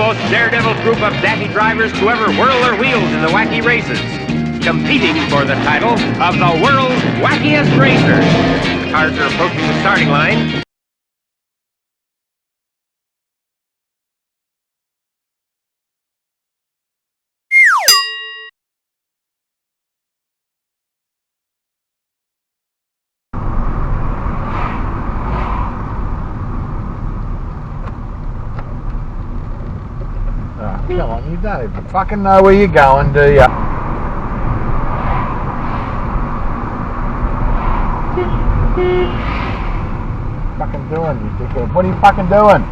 most daredevil group of daffy drivers to ever whirl their wheels in the wacky races, competing for the title of the world's wackiest racer. The cars are approaching the starting line. Come on, you don't even fucking know where you're going, do ya? Fucking doing, you dickhead? What are you fucking doing?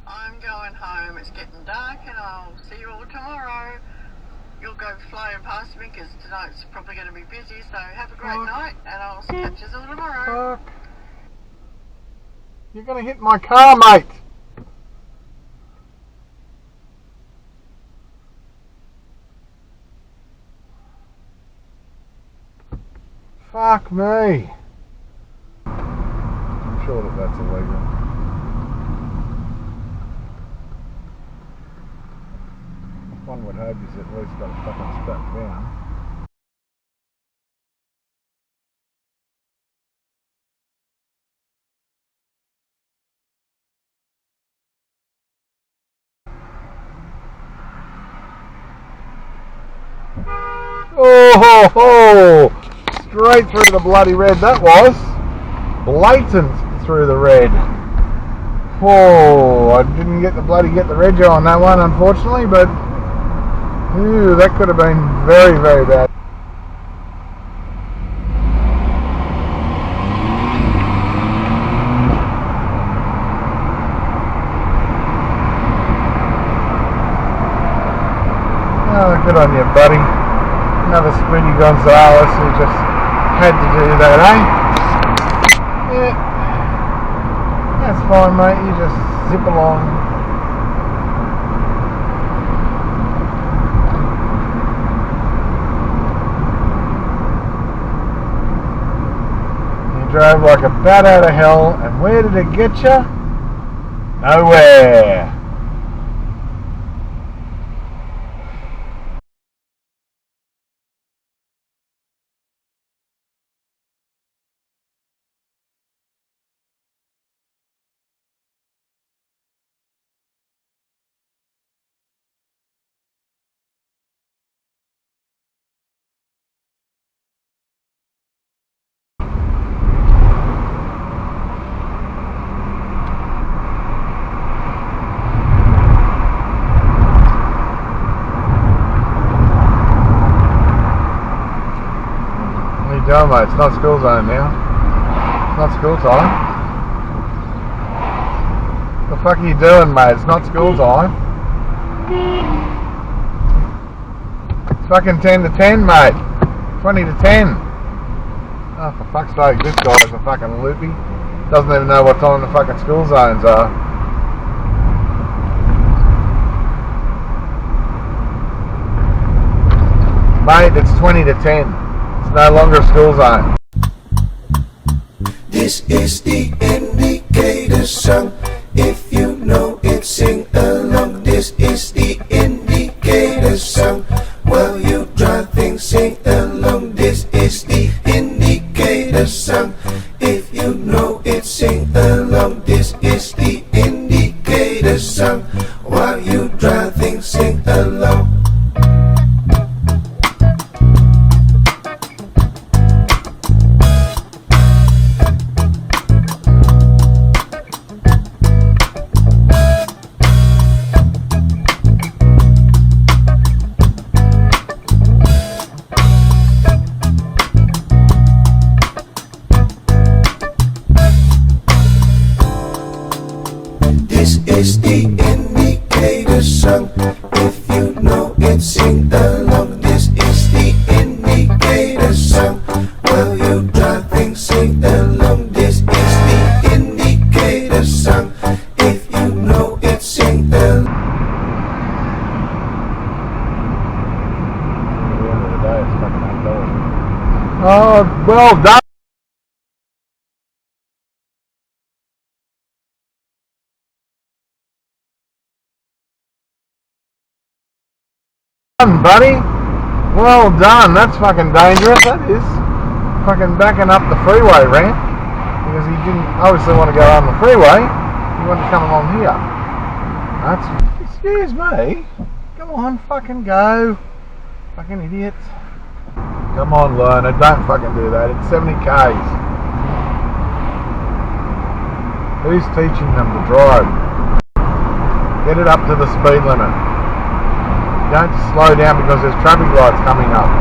I'm going home. It's getting dark, and I'll see you all tomorrow. You'll go flying past me because tonight's probably going to be busy, so have a great night, and I'll catch you all tomorrow. Fuck. You're going to hit my car, mate. Fuck me. I'm sure that that's illegal. One would hope he's at least got a fucking strap down. Oh ho ho! Straight through the bloody red that was. Blatant through the red. Oh, I didn't get the reg on that one, unfortunately, but ooh, that could have been very, very bad. Oh, good on you, buddy. Another Springy Gonzalez who just had to do that, eh? Yeah. That's fine, mate. You just zip along. You drove like a bat out of hell, and where did it get you? Nowhere. No, mate, it's not school zone now. It's not school time. What the fuck are you doing, mate? It's not school time. It's fucking 10 to 10, mate. 20 to 10. Oh, for fuck's sake, this guy's a fucking loopy. Doesn't even know what time the fucking school zones are. Mate, it's 20 to 10. No longer school zone. This is the indicator song. If you know it, sing along. This is the indicator song. While you drive things, sing along. This is the indicator song. If you know it, sing along. This is the indicator song. While you drive things, sing along. This is the indicator song. If you know it, sing along. This is the indicator song. While you drive things, sing along. This is the indicator song. If you know it, sing along. Oh, well done. Buddy. Well done. That's fucking dangerous. That is. Fucking backing up the freeway ramp because he didn't obviously want to go on the freeway. He wanted to come along here. That's. Excuse me. Come on, fucking go. Fucking idiots. Come on, learner. Don't fucking do that. It's 70 k's. Who's teaching them to drive? Get it up to the speed limit. Don't slow down because there's traffic lights coming up.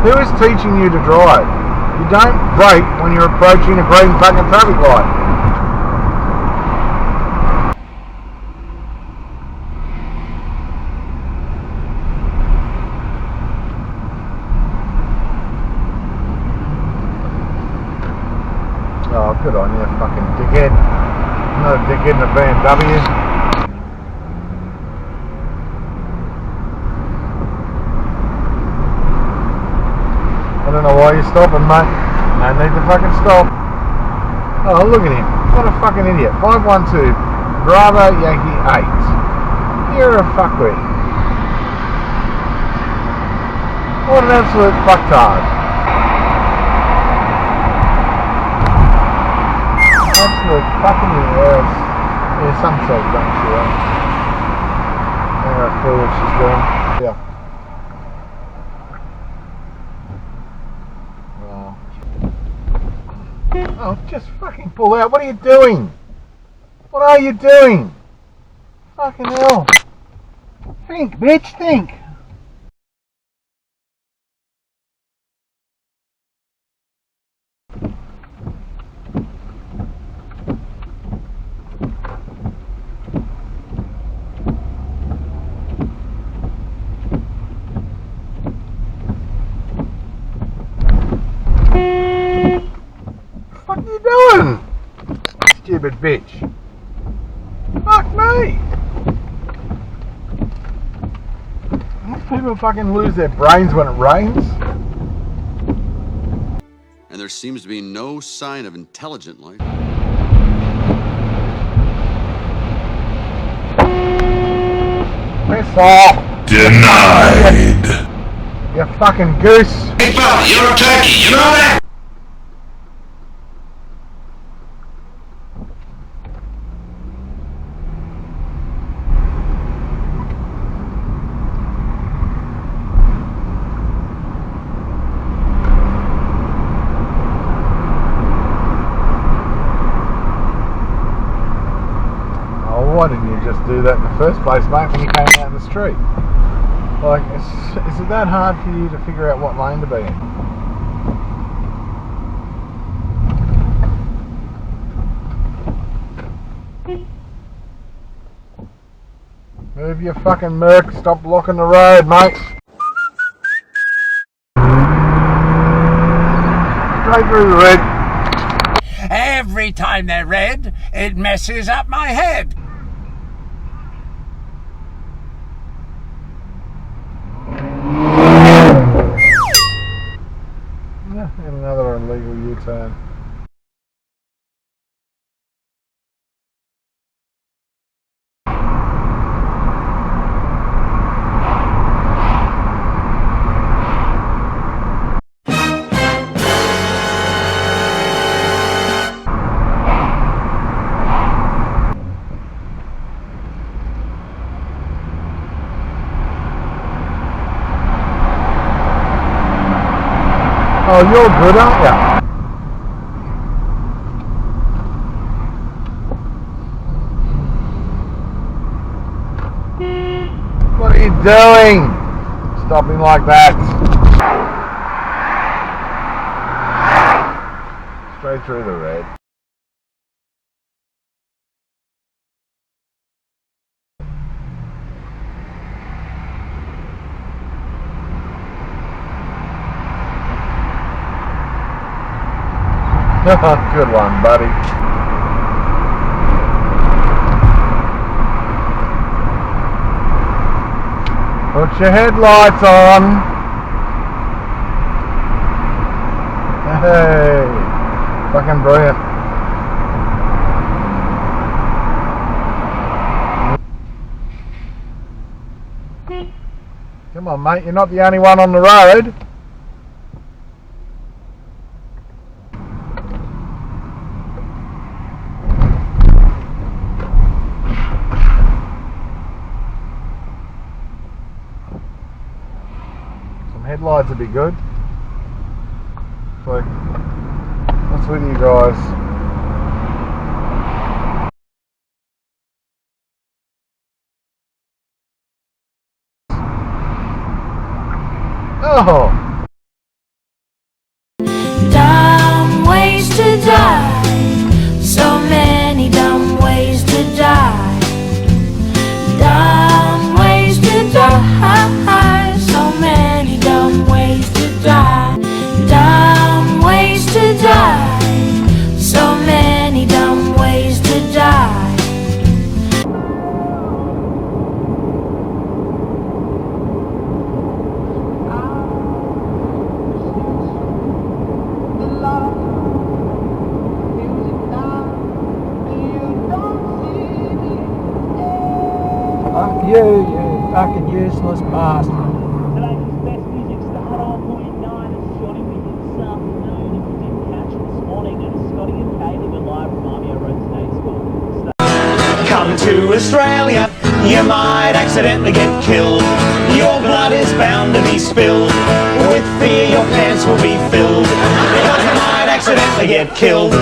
Who is teaching you to drive? You don't brake when you're approaching a green fucking traffic light. Oh, good on you, fucking dickhead. Another dickhead in a BMW. I don't know why you're stopping, mate. No need to fucking stop. Oh, look at him. What a fucking idiot. 512 Bravo Yankee 8. You're a fuckwit. What an absolute fucktard. Absolute fucking yes. Yeah, some sort don't she, right? I don't have a clue what she's doing. Yeah. Oh, just fucking pull out. What are you doing? What are you doing? Fucking hell. Think, bitch, think. What are you doing? Stupid bitch. Fuck me. These people fucking lose their brains when it rains. And there seems to be no sign of intelligent life. Piss off. Denied. You fucking goose. Hey fella, you're a turkey, you know that? Why didn't you just do that in the first place, mate, when you came out in the street? Like, is it that hard for you to figure out what lane to be in? Move your fucking Merc, stop blocking the road, mate. Straight through the red. Every time they're red, it messes up my head. And another illegal U-turn. Oh, you're good, aren't you? What are you doing? Stopping like that. Straight through the red. Good one, buddy. Put your headlights on. Hey, fucking brilliant. Come mate. You're not the only one on the road. Some headlights would be good. So, what's with you guys? Oh! Dumb ways to die, so many dumb ways to die. Dumb ways to die, so many dumb ways to die. Dumb ways to die, so many dumb ways to die. Fuck you, you fucking useless bastard. Today's best music start on point 9 and Scotty with you this afternoon. If you didn't catch it this morning, and Scotty and Caleb are live from Armia Road State School. Come to Australia, you might accidentally get killed. Your blood is bound to be spilled. With fear your pants will be filled. Because you might accidentally get killed.